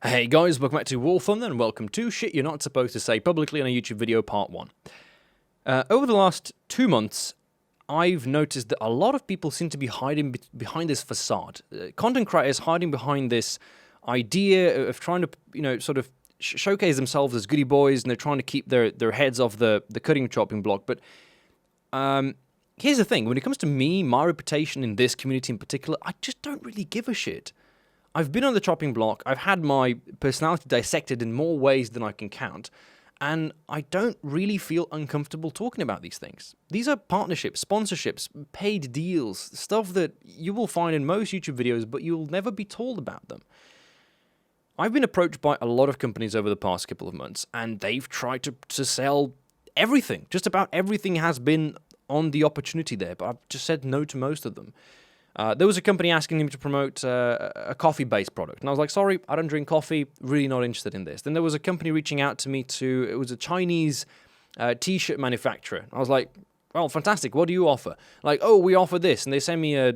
Hey guys, welcome back to War Thunder and welcome to Shit You're Not Supposed to Say Publicly on a YouTube video part 1. Over the last 2 months, I've noticed that a lot of people seem to be hiding behind this facade. Content creators hiding behind this idea of trying to, sort of showcase themselves as goody boys, and they're trying to keep their heads off the cutting chopping block. But here's the thing, when it comes to me, my reputation in this community in particular, I just don't really give a shit. I've been on the chopping block, I've had my personality dissected in more ways than I can count, and I don't really feel uncomfortable talking about these things. These are partnerships, sponsorships, paid deals, stuff that you will find in most YouTube videos, but you'll never be told about them. I've been approached by a lot of companies over the past couple of months, and they've tried to sell everything. Just about everything has been on the opportunity there, but I've just said no to most of them. There was a company asking me to promote a coffee-based product, and I was like, sorry, I don't drink coffee, really not interested in this. Then there was a company reaching out to me it was a Chinese t-shirt manufacturer. I was like, well, fantastic, what do you offer? Like, oh, we offer this, and they sent me a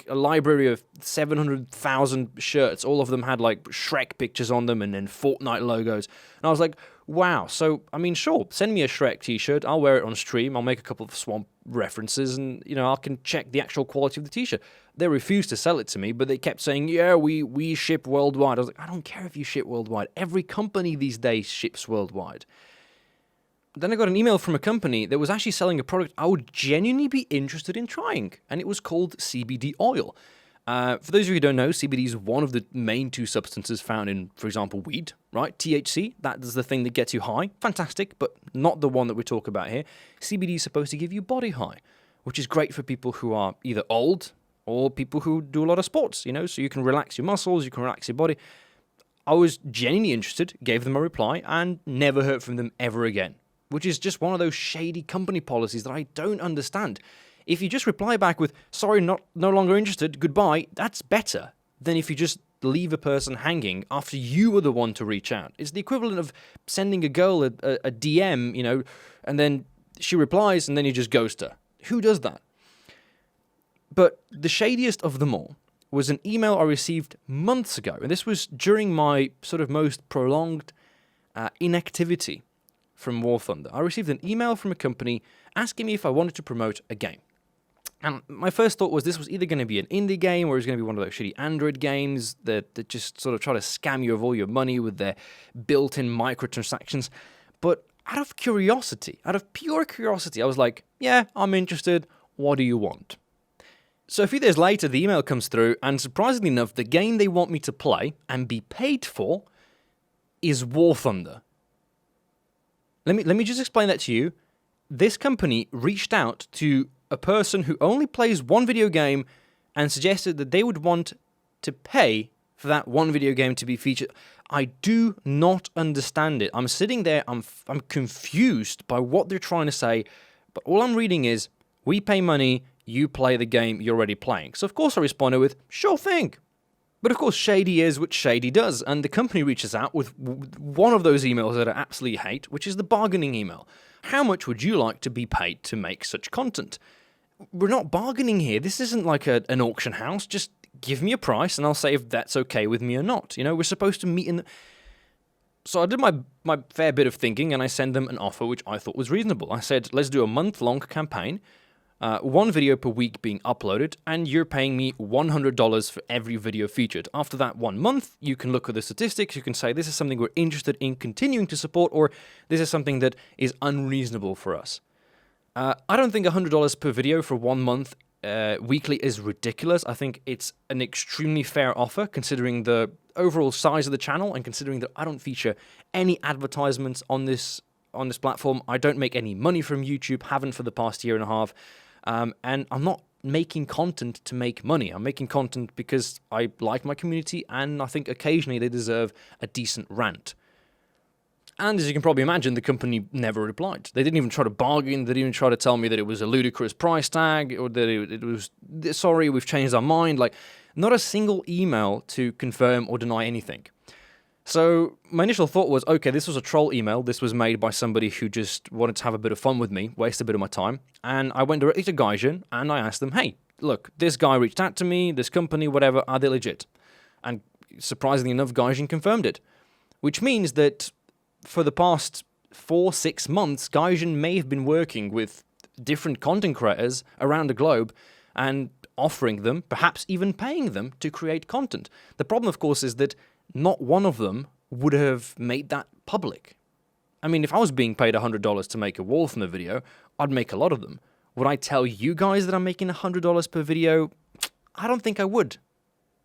library of 700,000 shirts. All of them had like Shrek pictures on them and then Fortnite logos. And I was like, wow, so, I mean, sure, send me a Shrek t-shirt, I'll wear it on stream, I'll make a couple of Swamp references, and, I can check the actual quality of the t-shirt. They refused to sell it to me, but they kept saying, yeah, we ship worldwide. I was like, I don't care if you ship worldwide. Every company these days ships worldwide. Then I got an email from a company that was actually selling a product I would genuinely be interested in trying, and it was called CBD oil. For those of you who don't know, CBD is one of the main two substances found in, for example, weed, right? THC, that is the thing that gets you high. Fantastic, but not the one that we talk about here. CBD is supposed to give you body high, which is great for people who are either old or people who do a lot of sports, so you can relax your muscles, you can relax your body. I was genuinely interested, gave them a reply, and never heard from them ever again, which is just one of those shady company policies that I don't understand. If you just reply back with, sorry, no longer interested, goodbye, that's better than if you just leave a person hanging after you were the one to reach out. It's the equivalent of sending a girl a DM, and then she replies and then you just ghost her. Who does that? But the shadiest of them all was an email I received months ago, and this was during my sort of most prolonged inactivity from War Thunder. I received an email from a company asking me if I wanted to promote a game. And my first thought was this was either going to be an indie game or it was going to be one of those shitty Android games that just sort of try to scam you of all your money with their built-in microtransactions. But out of pure curiosity, I was like, yeah, I'm interested. What do you want? So a few days later, the email comes through, and surprisingly enough, the game they want me to play and be paid for is War Thunder. Let me just explain that to you. This company reached out to a person who only plays one video game and suggested that they would want to pay for that one video game to be featured. I do not understand it. I'm sitting there, I'm confused by what they're trying to say, but all I'm reading is, we pay money, you play the game you're already playing. So of course I responded with, sure thing. But of course, shady is what shady does, and the company reaches out with one of those emails that I absolutely hate, which is the bargaining email. How much would you like to be paid to make such content? We're not bargaining here. This isn't like an auction house. Just give me a price, and I'll say if that's okay with me or not. We're supposed to meet in the... So I did my fair bit of thinking, and I sent them an offer which I thought was reasonable. I said, let's do a month-long campaign. One video per week being uploaded, and you're paying me $100 for every video featured. After that 1 month, you can look at the statistics, you can say this is something we're interested in continuing to support, or this is something that is unreasonable for us. I don't think $100 per video for 1 month weekly is ridiculous. I think it's an extremely fair offer, considering the overall size of the channel, and considering that I don't feature any advertisements on this platform. I don't make any money from YouTube, haven't for the past year and a half. And I'm not making content to make money. I'm making content because I like my community, and I think occasionally they deserve a decent rant. And as you can probably imagine, the company never replied. They didn't even try to bargain. They didn't even try to tell me that it was a ludicrous price tag, or that it was, sorry, we've changed our mind. Like, not a single email to confirm or deny anything. So my initial thought was, okay, this was a troll email. This was made by somebody who just wanted to have a bit of fun with me, waste a bit of my time. And I went directly to Gaijin, and I asked them, hey, look, this guy reached out to me, this company, whatever, are they legit? And surprisingly enough, Gaijin confirmed it. Which means that for the past 4-6 months, Gaijin may have been working with different content creators around the globe and offering them, perhaps even paying them to create content. The problem, of course, is that not one of them would have made that public. I mean, if I was being paid $100 to make a wall from a video, I'd make a lot of them. Would I tell you guys that I'm making $100 per video? I don't think I would.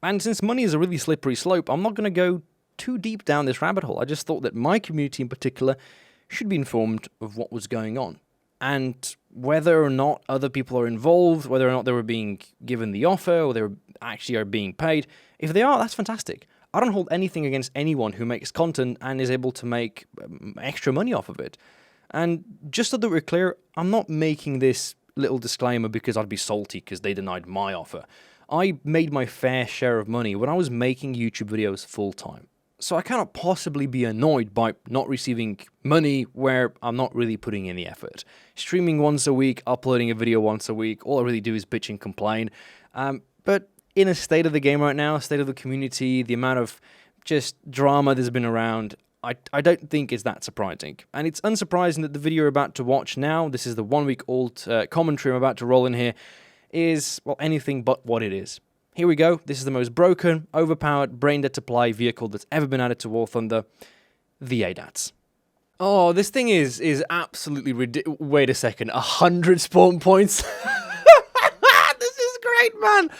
And since money is a really slippery slope, I'm not going to go too deep down this rabbit hole. I just thought that my community in particular should be informed of what was going on. And whether or not other people are involved, whether or not they were being given the offer, or they actually are being paid, if they are, that's fantastic. I don't hold anything against anyone who makes content and is able to make extra money off of it. And just so that we're clear, I'm not making this little disclaimer because I'd be salty because they denied my offer. I made my fair share of money when I was making YouTube videos full time. So I cannot possibly be annoyed by not receiving money where I'm not really putting in the effort. Streaming once a week, uploading a video once a week, all I really do is bitch and complain. But in a state of the game right now, state of the community, the amount of just drama there's been around, I don't think it's that surprising. And it's unsurprising that the video you're about to watch now, this is the 1 week old commentary I'm about to roll in here, is, well, anything but what it is. Here we go. This is the most broken, overpowered, brain-dead to play vehicle that's ever been added to War Thunder, the ADATS. Oh, this thing is absolutely ridiculous. Wait a second, 100 spawn points? This is great, man!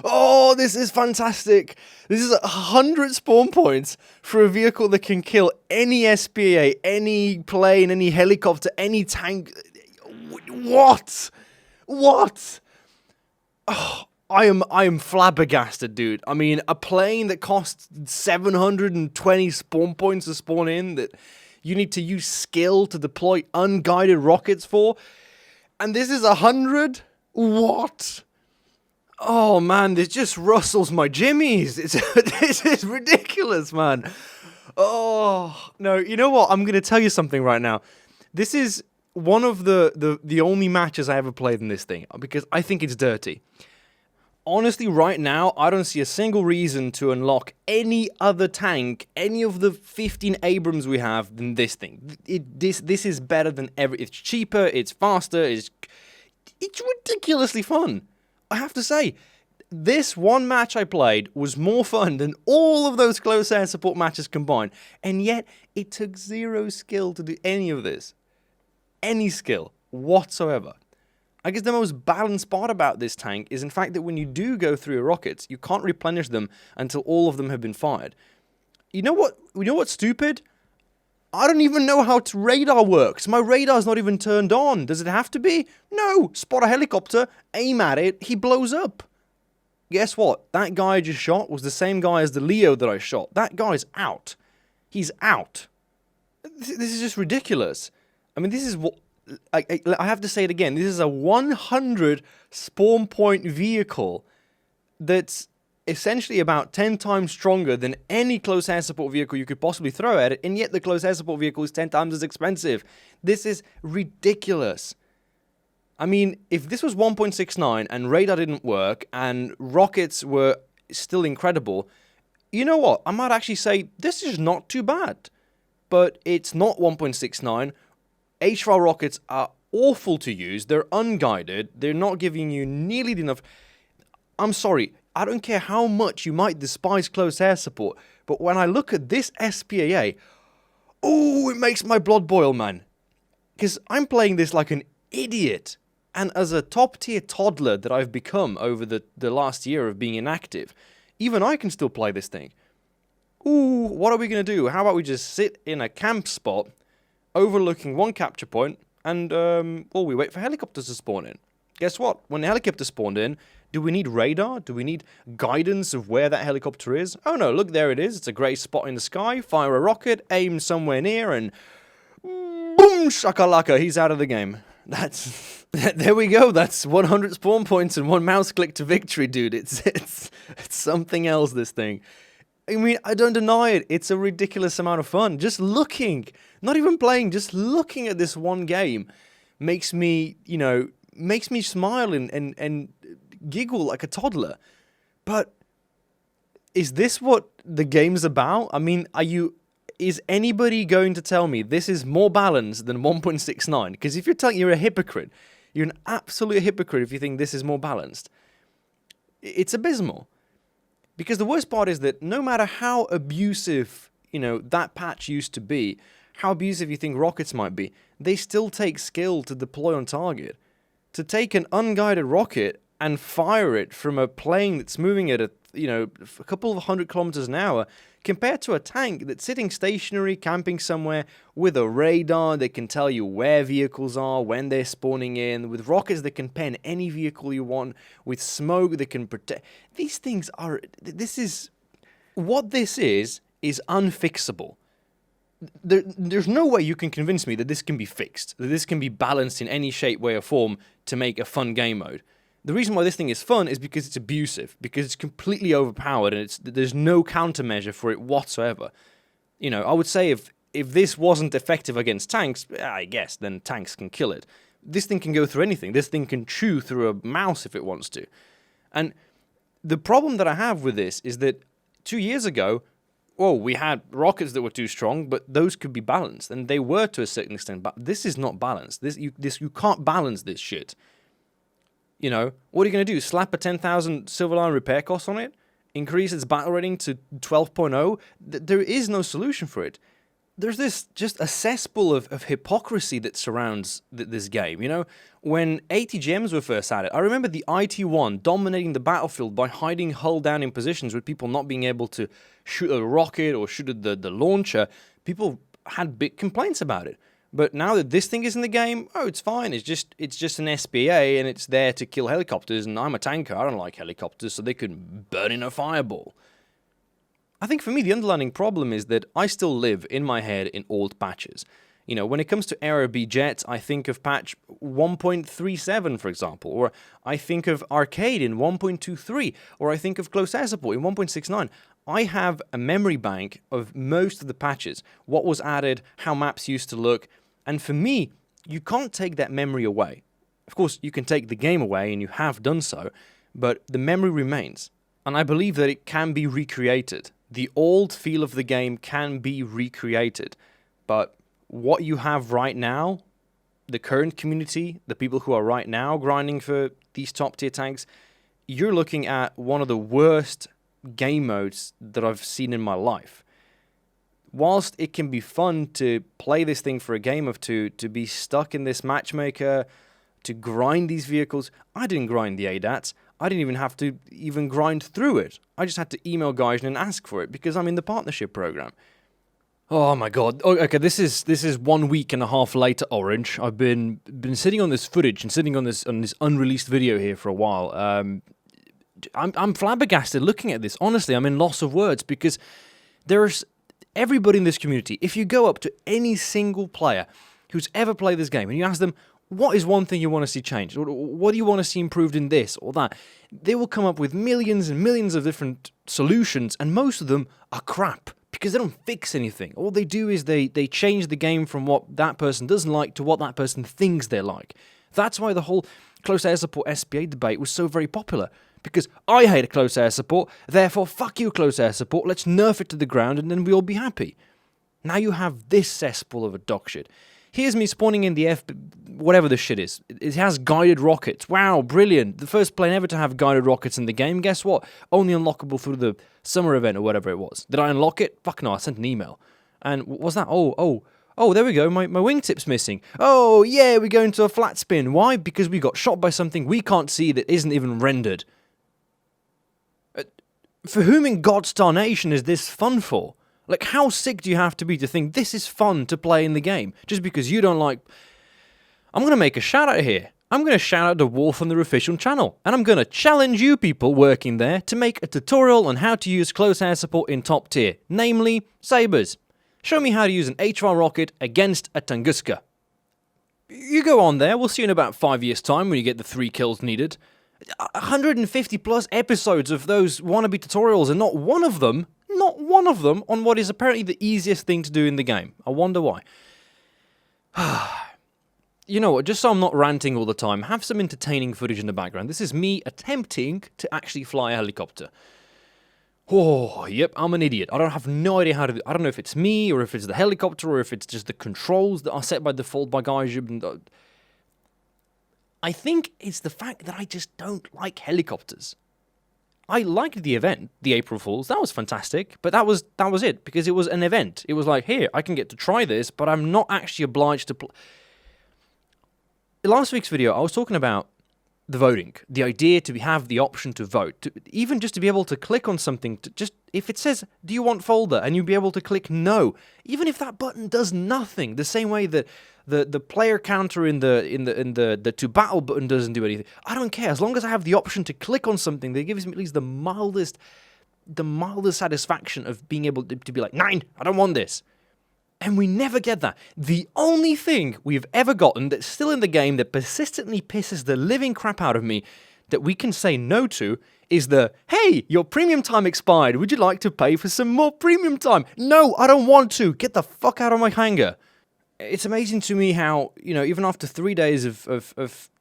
Oh, this is fantastic. This is 100 spawn points for a vehicle that can kill any SPA, any plane, any helicopter, any tank. What? What? Oh, I am flabbergasted, dude. I mean, a plane that costs 720 spawn points to spawn in, that you need to use skill to deploy unguided rockets for, and this is 100? What? Oh man, this just rustles my jimmies. This is ridiculous, man. Oh, no, you know what? I'm going to tell you something right now. This is one of the only matches I ever played in this thing, because I think it's dirty. Honestly, right now, I don't see a single reason to unlock any other tank, any of the 15 Abrams we have, than this thing. This is better than ever. It's cheaper, it's faster, it's ridiculously fun. I have to say, this one match I played was more fun than all of those close air support matches combined, and yet it took zero skill to do any of this. Any skill whatsoever. I guess the most balanced part about this tank is in fact that when you do go through your rockets, you can't replenish them until all of them have been fired. You know what? You know what's stupid? I don't even know how radar works. My radar's not even turned on. Does it have to be? No. Spot a helicopter, aim at it, he blows up. Guess what? That guy I just shot was the same guy as the Leo that I shot. That guy's out. He's out. This is just ridiculous. I mean, this is what... I have to say it again. This is a 100 spawn point vehicle that's essentially about 10 times stronger than any close air support vehicle you could possibly throw at it, and yet the close air support vehicle is 10 times as expensive. This is ridiculous. I mean, if this was 1.69 and radar didn't work and rockets were still incredible, you know what? I might actually say this is not too bad. But it's not 1.69. HVAL rockets are awful to use. They're unguided. They're not giving you nearly enough... I'm sorry. I don't care how much you might despise close air support, but when I look at this SPAA, oh, it makes my blood boil, man. Because I'm playing this like an idiot. And as a top-tier toddler that I've become over the last year of being inactive, even I can still play this thing. Ooh, what are we going to do? How about we just sit in a camp spot overlooking one capture point, and we wait for helicopters to spawn in. Guess what? When the helicopter spawned in, do we need radar? Do we need guidance of where that helicopter is? Oh no, look, there it is. It's a grey spot in the sky. Fire a rocket, aim somewhere near, and boom, shakalaka, he's out of the game. There we go. That's 100 spawn points and one mouse click to victory, dude. It's something else, this thing. I mean, I don't deny it. It's a ridiculous amount of fun. Just looking, not even playing, just looking at this one game makes me, makes me smile and giggle like a toddler. But is this what the game's about? I mean, is anybody going to tell me this is more balanced than 1.69? Because if you're telling, you're a hypocrite. You're an absolute hypocrite if you think this is more balanced. It's abysmal. Because the worst part is that no matter how abusive, that patch used to be, how abusive you think rockets might be, they still take skill to deploy on target. To take an unguided rocket and fire it from a plane that's moving at a couple of 100 kilometers an hour, compared to a tank that's sitting stationary, camping somewhere with a radar that can tell you where vehicles are, when they're spawning in, with rockets that can pen any vehicle you want, with smoke that can protect. These things are... This is unfixable. There's no way you can convince me that this can be fixed, that this can be balanced in any shape, way, or form to make a fun game mode. The reason why this thing is fun is because it's abusive, because it's completely overpowered, and there's no countermeasure for it whatsoever. I would say if this wasn't effective against tanks, I guess, then tanks can kill it. This thing can go through anything. This thing can chew through a mouse if it wants to. And the problem that I have with this is that 2 years ago, we had rockets that were too strong, but those could be balanced, and they were to a certain extent, but this is not balanced. You can't balance this shit. What are you going to do? Slap a 10,000 Silver Line repair cost on it? Increase its battle rating to 12.0? There is no solution for it. There's this just a cesspool of hypocrisy that surrounds this game. When ATGMs were first at it, I remember the IT-1 dominating the battlefield by hiding hull down in positions with people not being able to shoot a rocket or shoot at the launcher. People had big complaints about it. But now that this thing is in the game, it's fine. It's just an SPA, and it's there to kill helicopters, and I'm a tanker. I don't like helicopters, so they could burn in a fireball. I think for me, the underlying problem is that I still live in my head in old patches. When it comes to ARB jets, I think of patch 1.37, for example, or I think of arcade in 1.23, or I think of close air support in 1.69. I have a memory bank of most of the patches, what was added, how maps used to look, and for me, you can't take that memory away. Of course, you can take the game away, and you have done so, but the memory remains, and I believe that it can be recreated. The old feel of the game can be recreated, but what you have right now, the current community, the people who are right now grinding for these top-tier tanks, you're looking at one of the worst game modes that I've seen in my life. Whilst it can be fun to play this thing for a game of two, to be stuck in this matchmaker, to grind these vehicles, I didn't grind the ADATS. I didn't even have to grind through it. I just had to email Gaijin and ask for it because I'm in the partnership program. Oh my god. Okay, this is 1 week and a half later, Orange. I've been sitting on this footage and sitting on this unreleased video here for a while. I'm flabbergasted looking at this. Honestly, I'm in loss of words because there's everybody in this community. If you go up to any single player who's ever played this game and you ask them, what is one thing you want to see changed? What do you want to see improved in this or that? They will come up with millions and millions of different solutions, and most of them are crap because they don't fix anything. All they do is they change the game from what that person doesn't like to what that person thinks they like. That's why the whole close air support SPA debate was so very popular. Because I hate close air support, therefore fuck you close air support, let's nerf it to the ground and then we'll be happy. Now you have this cesspool of a dog shit. Here's me spawning in the whatever this shit is. It has guided rockets. Wow, brilliant. The first plane ever to have guided rockets in the game. Guess what? Only unlockable through the summer event or whatever it was. Did I unlock it? Fuck no, I sent an email. And what was that? Oh, there we go, my wingtip's missing. Oh, yeah, we're going to a flat spin. Why? Because we got shot by something we can't see that isn't even rendered. For whom in God's tarnation is this fun for? Like, how sick do you have to be to think this is fun to play in the game? Just because you don't like... I'm going to make a shout-out here. I'm going to shout out to Wolf on their official channel. And I'm going to challenge you people working there to make a tutorial on how to use close air support in top tier. Namely, sabers. Show me how to use an HR rocket against a Tunguska. You go on there, we'll see you in about 5 years' time when you get the 3 kills needed. 150 plus episodes of those wannabe tutorials and not one of them on what is apparently the easiest thing to do in the game. I wonder why. You know what, just so I'm not ranting all the time, have some entertaining footage in the background. This is me attempting to actually fly a helicopter. Oh, yep, I'm an idiot. I don't have no idea how to do. I don't know if it's me, or if it's the helicopter, or if it's just the controls that are set by default by Gaijib. I think it's the fact that I just don't like helicopters. I liked the event, the April Fools. That was fantastic, but that was it, because it was an event. It was like, here, I can get to try this, but I'm not actually obliged to play. In last week's video, I was talking about the voting, the idea to have the option to vote, even just to be able to click on something, to just if it says, do you want folder, and you'll be able to click no, even if that button does nothing, the same way that the player counter in the to battle button doesn't do anything. I don't care, as long as I have the option to click on something that gives me at least the mildest satisfaction of being able to be like, nine, I don't want this. And we never get that. The only thing we've ever gotten that's still in the game that persistently pisses the living crap out of me that we can say no to is the, hey, your premium time expired. Would you like to pay for some more premium time? No, I don't want to. Get the fuck out of my hangar. It's amazing to me how, you know, even after 3 days of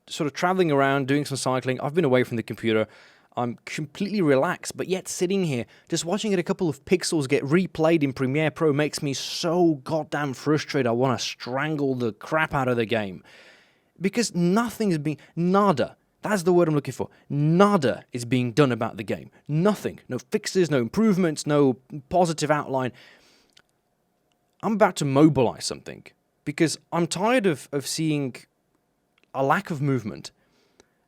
sort of traveling around, doing some cycling, I've been away from the computer. I'm completely relaxed, but yet sitting here, just watching it a couple of pixels get replayed in Premiere Pro makes me so goddamn frustrated. I want to strangle the crap out of the game. Because nothing is being... Nada. That's the word I'm looking for. Nada is being done about the game. Nothing. No fixes, no improvements, no positive outline. I'm about to mobilize something. Because I'm tired of seeing a lack of movement.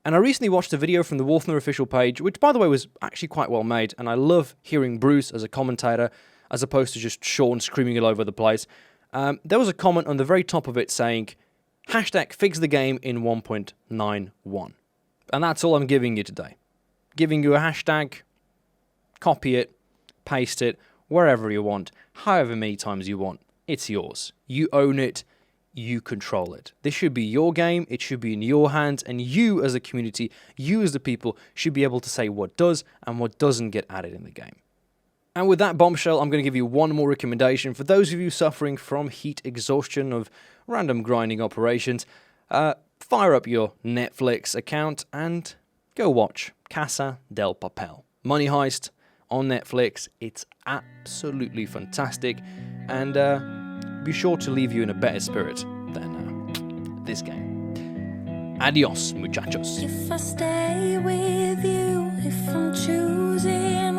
And I recently watched a video from the Wolfner official page, which, by the way, was actually quite well made, and I love hearing Bruce as a commentator, as opposed to just Sean screaming all over the place. There was a comment on the very top of it saying, hashtag fix the game in 1.91. And that's all I'm giving you today. Giving you a hashtag, copy it, paste it, wherever you want, however many times you want. It's yours. You own it. You control it. This should be your game, it should be in your hands, and you as a community, you as the people, should be able to say what does and what doesn't get added in the game. And with that bombshell, I'm going to give you one more recommendation for those of you suffering from heat exhaustion of random grinding operations. Fire up your Netflix account and go watch Casa del Papel. Money Heist on Netflix. It's absolutely fantastic, and be sure to leave you in a better spirit than this game. Adios, muchachos. If I stay with you, if I'm choosing